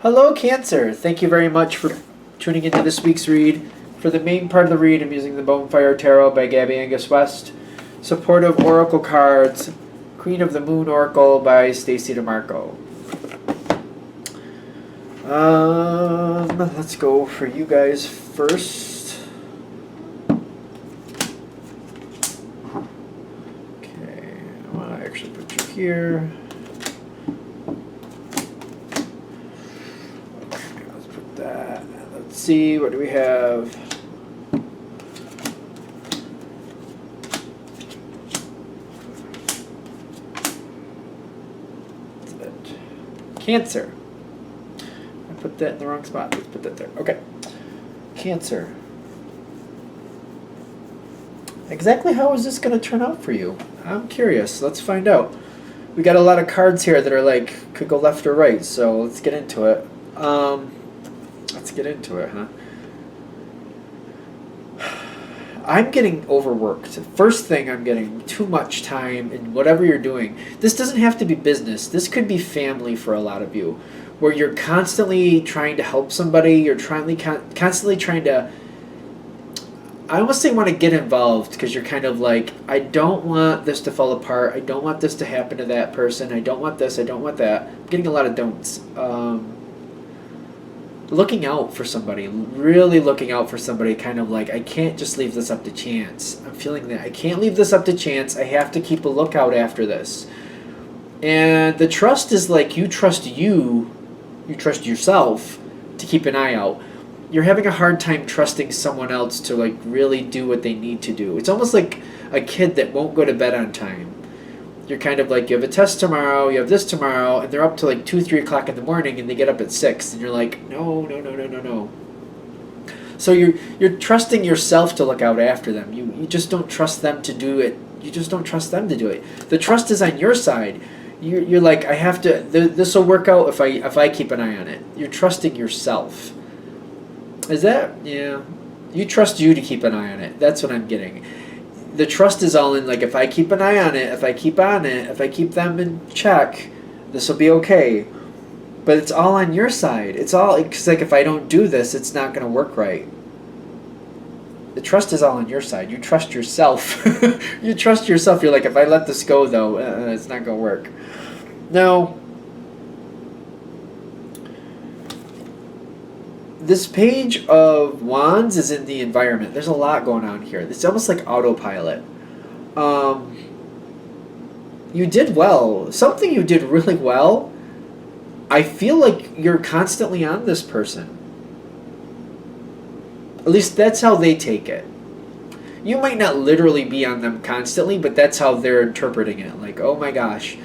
Hello, Cancer. Thank you very much for tuning into this week's read. For the main part of the read, I'm using the Bonefire Tarot by Gabby Angus West. Supportive Oracle cards, Queen of the Moon Oracle by Stacey DeMarco. Let's go for you guys first. Okay, I want to actually put you here. Okay, let's put that. Let's see, what do we have? Cancer. I put that in the wrong spot. Let's put that there. Okay. Cancer. Exactly how is this going to turn out for you? I'm curious. Let's find out. We got a lot of cards here that are like, could go left or right, so let's get into it. Let's get into it, huh? I'm getting overworked. First thing, I'm getting too much time in whatever you're doing. This doesn't have to be business. This could be family for a lot of you, where you're constantly trying to help somebody. You're constantly trying to, I almost say want to get involved, because you're kind of like, I don't want this to fall apart. I don't want this to happen to that person. I don't want this. I don't want that. I'm getting a lot of don'ts. Looking out for somebody, really looking out for somebody, kind of like, I can't just leave this up to chance. I'm feeling that. I can't leave this up to chance. I have to keep a lookout after this. And the trust is like, you trust yourself to keep an eye out. You're having a hard time trusting someone else to like really do what they need to do. It's almost like a kid that won't go to bed on time. You're kind of like, you have a test tomorrow, you have this tomorrow, and they're up to like 2, 3 o'clock in the morning, and they get up at 6, and you're like, no. So you're trusting yourself to look out after them. You just don't trust them to do it. You just don't trust them to do it. The trust is on your side. You're like, I have to. This will work out if I keep an eye on it. You're trusting yourself. Is that, yeah? You trust you to keep an eye on it. That's what I'm getting. The trust is all in, like, if I keep an eye on it, if I keep on it, if I keep them in check, this will be okay. But it's all on your side. It's all, because, like, if I don't do this, it's not going to work right. The trust is all on your side. You trust yourself. You trust yourself. You're like, if I let this go, though, it's not going to work. Now, this page of Wands is in the environment. There's a lot going on here. It's almost like autopilot. You did well. Something you did really well. I feel like you're constantly on this person. At least that's how they take it. You might not literally be on them constantly, but that's how they're interpreting it. Like, oh my gosh,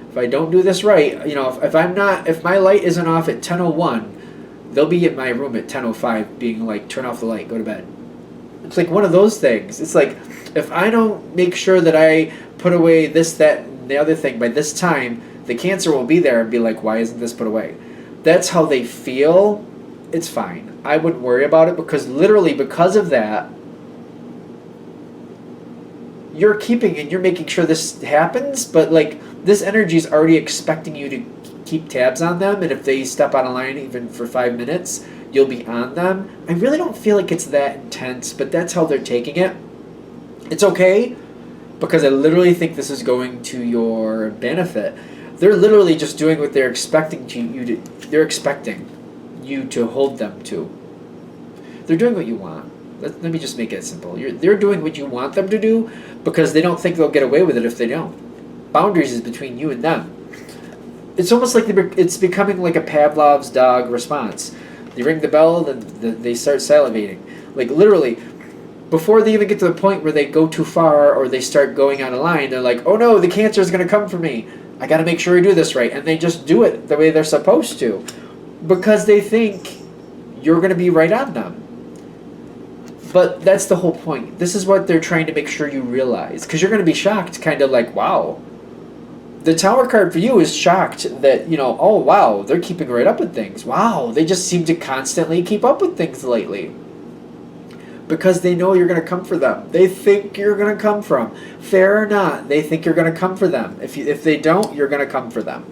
if I don't do this right, you know, if my light isn't off at 10:01, they'll be in my room at 10:05 being like, turn off the light, go to bed. It's like one of those things. It's like, if I don't make sure that I put away this, that, and the other thing by this time, the Cancer will be there and be like, why isn't this put away? That's how they feel. It's fine. I wouldn't worry about it, because literally because of that, you're keeping and you're making sure this happens, but like this energy is already expecting you to keep tabs on them, and if they step out of line even for 5 minutes, you'll be on them. I really don't feel like it's that intense, but that's how they're taking it. It's okay, because I literally think this is going to your benefit. They're literally just doing what they're expecting they're expecting you to hold them to. They're doing what you want. Let me just make it simple. They're doing what you want them to do, because they don't think they'll get away with it if they don't. Boundaries is between you and them. It's almost like it's becoming like a Pavlov's dog response. They ring the bell, then they start salivating. Like literally, before they even get to the point where they go too far or they start going out of line, they're like, oh no, the Cancer is going to come for me. I got to make sure I do this right. And they just do it the way they're supposed to, because they think you're going to be right on them. But that's the whole point. This is what they're trying to make sure you realize, because you're going to be shocked, kind of like, wow. The Tower card for you is shocked that, you know, oh wow, they're keeping right up with things. Wow, they just seem to constantly keep up with things lately. Because they know you're going to come for them. They think you're going to come for them. Fair or not, they think you're going to come for them. If they don't, you're going to come for them.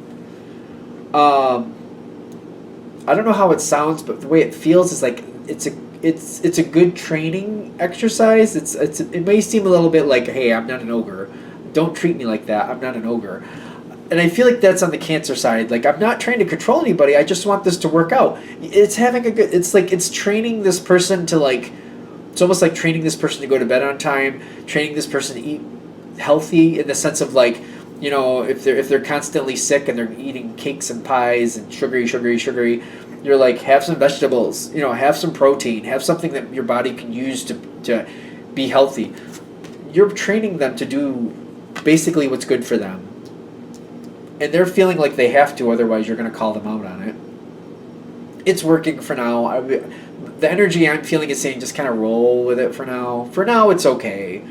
I don't know how it sounds, but the way it feels is like it's a good training exercise. It may seem a little bit like, hey, I'm not an ogre. Don't treat me like that. I'm not an ogre. And I feel like that's on the Cancer side. Like, I'm not trying to control anybody. I just want this to work out. It's having a good. It's like it's training this person to like. It's almost like training this person to go to bed on time. Training this person to eat healthy in the sense of like, if they're constantly sick and they're eating cakes and pies and sugary, you're like, have some vegetables. Have some protein. Have something that your body can use to be healthy. You're training them to do basically what's good for them. And they're feeling like they have to, otherwise you're going to call them out on it. It's working for now. The energy I'm feeling is saying just kind of roll with it for now. For now, it's okay.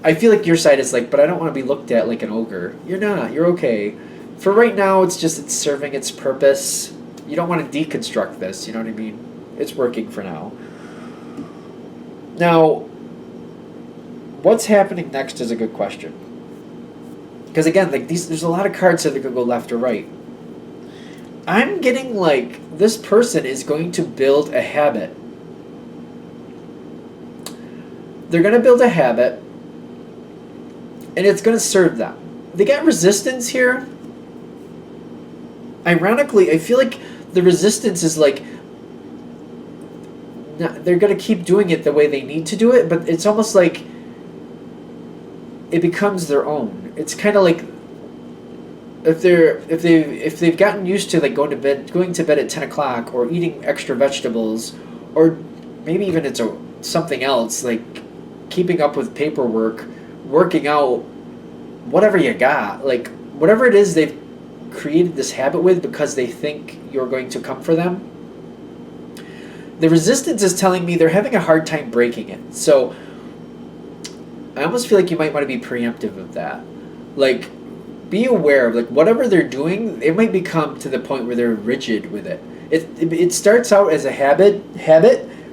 I feel like your side is like, but I don't want to be looked at like an ogre. You're not. You're okay. For right now, it's serving its purpose. You don't want to deconstruct this. You know what I mean? It's working for now. Now, what's happening next is a good question. Because again, like there's a lot of cards that could go left or right. I'm getting like this person is going to build a habit. They're going to build a habit, and it's going to serve them. They got resistance here. Ironically, I feel like the resistance is like they're going to keep doing it the way they need to do it, but it's almost like it becomes their own. It's kind of like if they've gotten used to like going to bed at 10 o'clock or eating extra vegetables, or maybe even it's something else like keeping up with paperwork, working out, whatever you got, like whatever it is they've created this habit with because they think you're going to come for them. The resistance is telling me they're having a hard time breaking it. So I almost feel like you might want to be preemptive of that. Like, be aware of like whatever they're doing, it might become to the point where they're rigid with it. It starts out as a habit,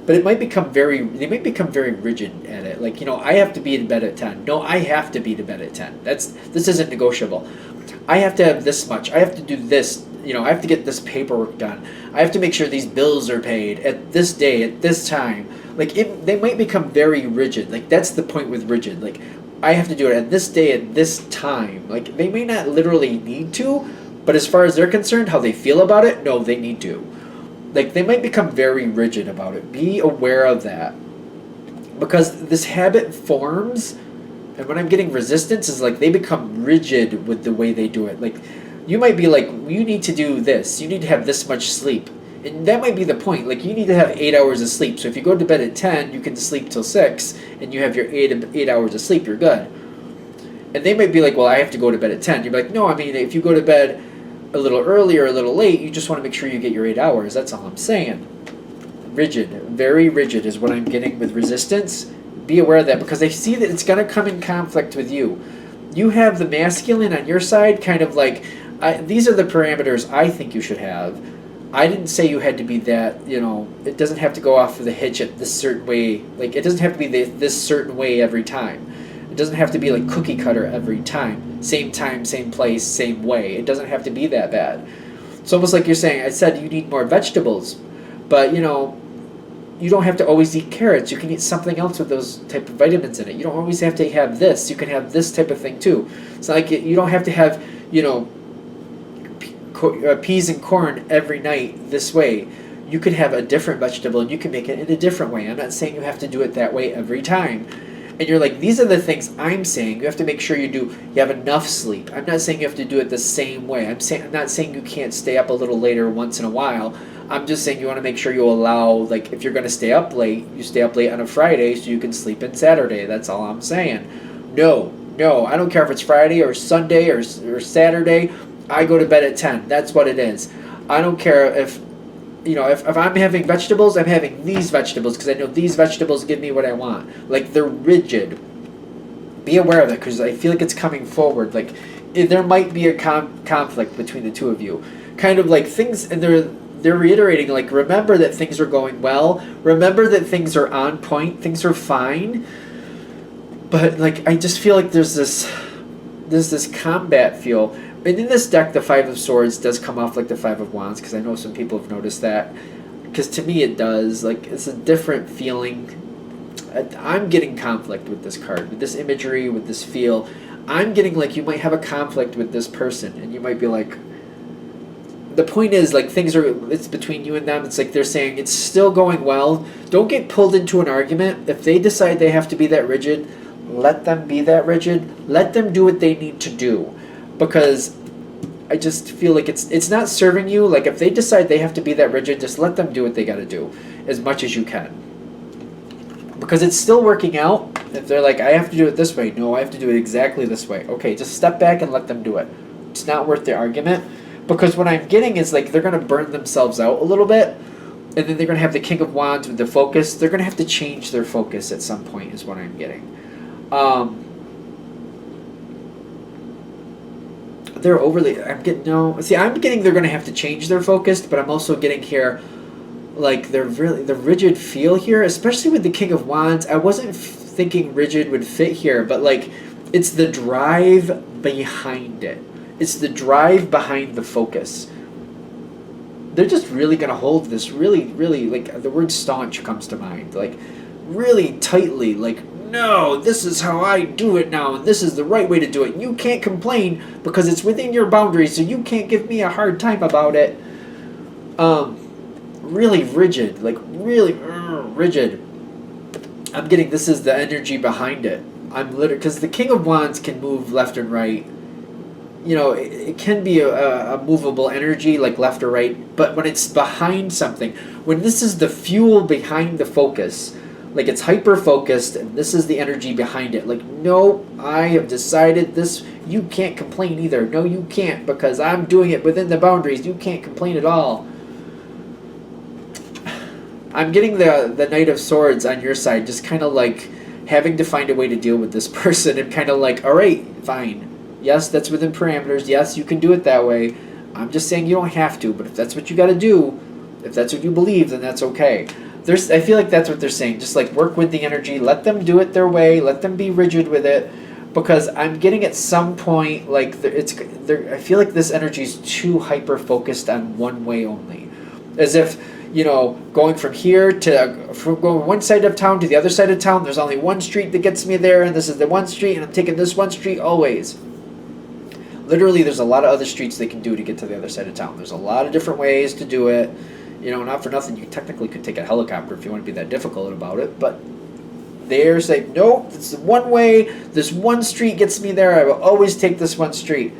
but they might become very rigid at it. Like, I have to be in bed at 10. No, I have to be to bed at 10. This isn't negotiable. I have to have this much. I have to do this. I have to get this paperwork done. I have to make sure these bills are paid at this day, at this time. Like, they might become very rigid. Like, that's the point with rigid. Like, I have to do it at this day, at this time. Like, they may not literally need to, but as far as they're concerned, how they feel about it, no, they need to. Like, they might become very rigid about it. Be aware of that. Because this habit forms, and when I'm getting resistance, is like they become rigid with the way they do it. Like, you might be like, you need to do this. You need to have this much sleep. And that might be the point. Like, you need to have 8 hours of sleep. So if you go to bed at 10, you can sleep till 6, and you have your 8 hours of sleep, you're good. And they might be like, well, I have to go to bed at 10. You're like, no, I mean, if you go to bed a little early or a little late, you just want to make sure you get your 8 hours. That's all I'm saying. Rigid. Very rigid is what I'm getting with resistance. Be aware of that, because I see that it's going to come in conflict with you. You have the masculine on your side, kind of like, these are the parameters I think you should have. I didn't say you had to be that, it doesn't have to go off of the hitch at this certain way. Like, it doesn't have to be this certain way every time. It doesn't have to be like cookie cutter every time. Same time, same place, same way. It doesn't have to be that bad. It's almost like you're saying, I said you need more vegetables, but, you don't have to always eat carrots. You can eat something else with those type of vitamins in it. You don't always have to have this. You can have this type of thing too. It's not like you don't have to have, peas and corn every night this way. You could have a different vegetable and you can make it in a different way. I'm not saying you have to do it that way every time. And you're like, these are the things I'm saying. You have to make sure you have enough sleep. I'm not saying you have to do it the same way. I'm not saying you can't stay up a little later once in a while. I'm just saying you want to make sure you allow, like, if you're going to stay up late, you stay up late on a Friday so you can sleep in Saturday. That's all I'm saying. No, I don't care if it's Friday or Sunday or Saturday. I go to bed at 10. That's what it is. I don't care if I'm having vegetables, I'm having these vegetables because I know these vegetables give me what I want. Like, they're rigid. Be aware of it, because I feel like it's coming forward. Like, there might be a conflict between the two of you. Kind of like things, and they're reiterating, like, remember that things are going well. Remember that things are on point. Things are fine. But, like, I just feel like there's this combat feel And in this deck, the Five of Swords does come off like the Five of Wands, because I know some people have noticed that. Because to me it does. Like, it's a different feeling. I'm getting conflict with this card, with this imagery, with this feel. I'm getting like you might have a conflict with this person, and you might be like, the point is, like, it's between you and them. It's like they're saying it's still going well. Don't get pulled into an argument. If they decide they have to be that rigid, let them be that rigid. Let them do what they need to do. Because I just feel like it's not serving you. Like, if they decide they have to be that rigid, just let them do what they got to do as much as you can. Because it's still working out. If they're like, I have to do it this way. No, I have to do it exactly this way. Okay, just step back and let them do it. It's not worth the argument. Because what I'm getting is, like, they're going to burn themselves out a little bit. And then they're going to have the King of Wands with the focus. They're going to have to change their focus at some point is what I'm getting. They're overly... I'm getting they're going to have to change their focus, but I'm also getting here, like, the rigid feel here, especially with the King of Wands. I wasn't thinking rigid would fit here, but, like, it's the drive behind it. It's the drive behind the focus. They're just really going to hold this really, really, like, the word staunch comes to mind. Like, really tightly, like, no, this is how I do it now, and this is the right way to do it. You can't complain because it's within your boundaries, so you can't give me a hard time about it. Really rigid, like, really rigid. I'm getting this is the energy behind it. I'm literally, because the King of Wands can move left and right. You know, it can be a movable energy, like left or right, but when it's behind something, when this is the fuel behind the focus, like, it's hyper-focused, and this is the energy behind it. Like, no, I have decided this, you can't complain either. No, you can't, because I'm doing it within the boundaries. You can't complain at all. I'm getting the Knight of Swords on your side, just kind of like having to find a way to deal with this person, and kind of like, all right, fine. Yes, that's within parameters. Yes, you can do it that way. I'm just saying you don't have to, but if that's what you got to do, if that's what you believe, then that's okay. I feel like that's what they're saying. Just, like, work with the energy. Let them do it their way. Let them be rigid with it. Because I'm getting at some point, like, I feel like this energy is too hyper-focused on one way only. As if, you know, going from going one side of town to the other side of town, there's only one street that gets me there, and this is the one street, and I'm taking this one street always. Literally, there's a lot of other streets they can do to get to the other side of town. There's a lot of different ways to do it. You know, not for nothing, you technically could take a helicopter if you want to be that difficult about it, but they're saying, nope, it's the one way, this one street gets me there, I will always take this one street.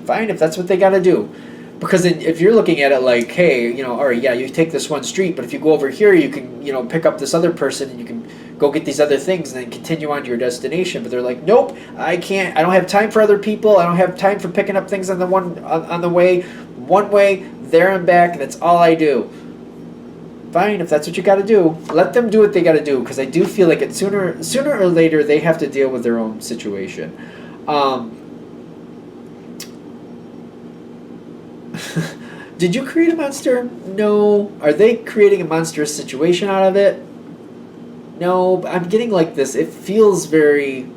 Fine, if that's what they got to do. Because if you're looking at it like, hey, you know, all right, yeah, you take this one street, but if you go over here, you can, you know, pick up this other person, and you can go get these other things, and then continue on to your destination. But they're like, nope, I can't, I don't have time for other people, I don't have time for picking up things on the way, one way, there and back, and that's all I do. Fine, if that's what you got to do, let them do what they got to do, because I do feel like sooner or later they have to deal with their own situation. Did you create a monster? No. Are they creating a monstrous situation out of it? No. I'm getting like this. It feels very...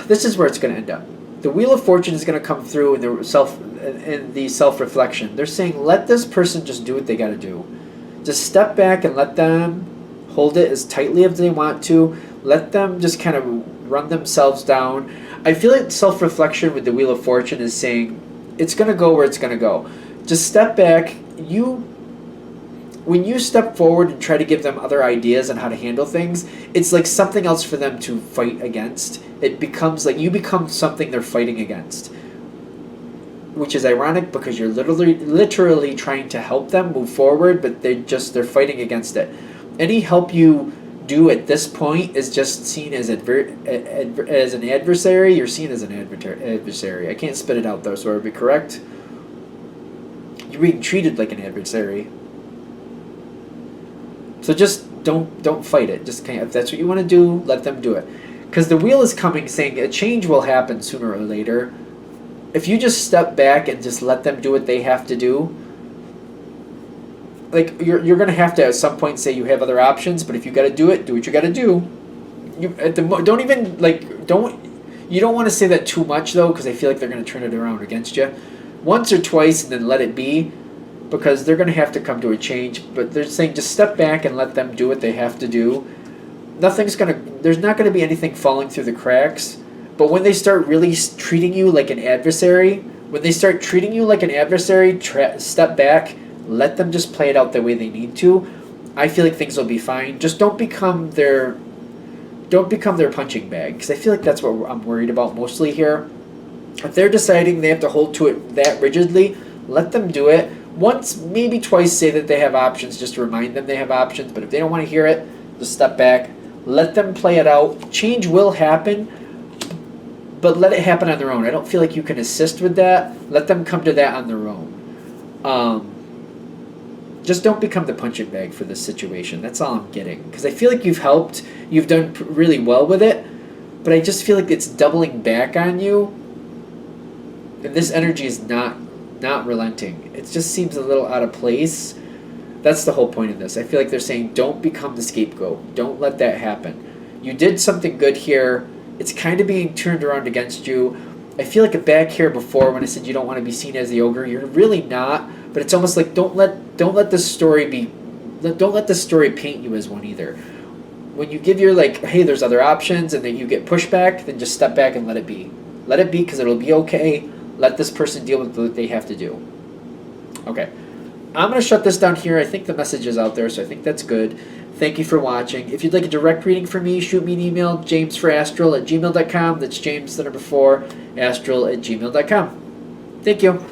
This is where it's going to end up. The Wheel of Fortune is going to come through in the self-reflection. They're saying, let this person just do what they got to do. Just step back and let them hold it as tightly as they want to. Let them just kind of run themselves down. I feel like self-reflection with the Wheel of Fortune is saying, it's going to go where it's going to go. Just step back. When you step forward and try to give them other ideas on how to handle things, it's like something else for them to fight against. It becomes like you become something they're fighting against. Which is ironic because you're literally trying to help them move forward, but they're fighting against it. Any help you do at this point is just seen as an adversary. You're seen as an adversary. I can't spit it out though, so I would be correct. You're being treated like an adversary. So just don't fight it. Just kind of, if that's what you want to do, let them do it. Because the wheel is coming, saying a change will happen sooner or later. If you just step back and just let them do what they have to do, like you're gonna have to at some point say you have other options. But if you got to do it, do what you got to do. You You don't want to say that too much though, because I feel like they're going to turn it around against you. Once or twice and then let it be, because they're going to have to come to a change. But they're saying just step back and let them do what they have to do. There's not going to be anything falling through the cracks. But when they start really treating you like an adversary, step back, let them just play it out the way they need to. I feel like things will be fine. Just don't become their punching bag, because I feel like that's what I'm worried about mostly here. If they're deciding they have to hold to it that rigidly, let them do it. Once, maybe twice, say that they have options, just to remind them they have options. But if they don't want to hear it, just step back. Let them play it out. Change will happen, but let it happen on their own. I don't feel like you can assist with that. Let them come to that on their own. Just don't become the punching bag for this situation. That's all I'm getting. Because I feel like you've helped. You've done really well with it. But I just feel like it's doubling back on you. And this energy is not relenting. It just seems a little out of place. That's the whole point of this. I feel like they're saying don't become the scapegoat. Don't let that happen. You did something good here. It's kind of being turned around against you. I feel like back here before when I said you don't want to be seen as the ogre, you're really not. But it's almost like don't let this story paint you as one either. When you give your hey, there's other options, and then you get pushback, then just step back and let it be. Let it be, because it'll be okay. Let this person deal with what they have to do. Okay. I'm going to shut this down here. I think the message is out there, so I think that's good. Thank you for watching. If you'd like a direct reading from me, shoot me an email, jamesforastral@gmail.com. That's James, the number 4, astral@gmail.com. Thank you.